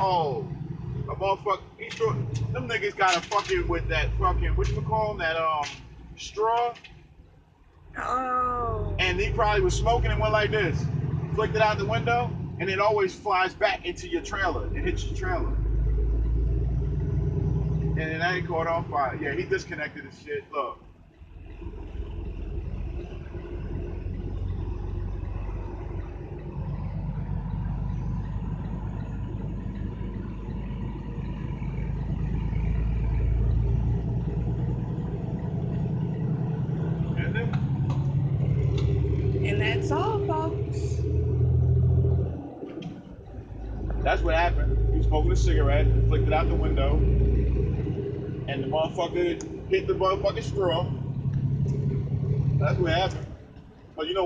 Oh, a motherfucker. He sure, them niggas got a fucking with that fucking whatchamacallit, that straw. Oh. And he probably was smoking and went like this, flicked it out the window, and it always flies back into your trailer. It hits your trailer. And then that ain't caught on fire. Yeah, he disconnected his shit. Look. And that's all, folks. That's what happened. He was smoking a cigarette, flicked it out the window, and the motherfucker hit the motherfucking straw. That's what happened. But you know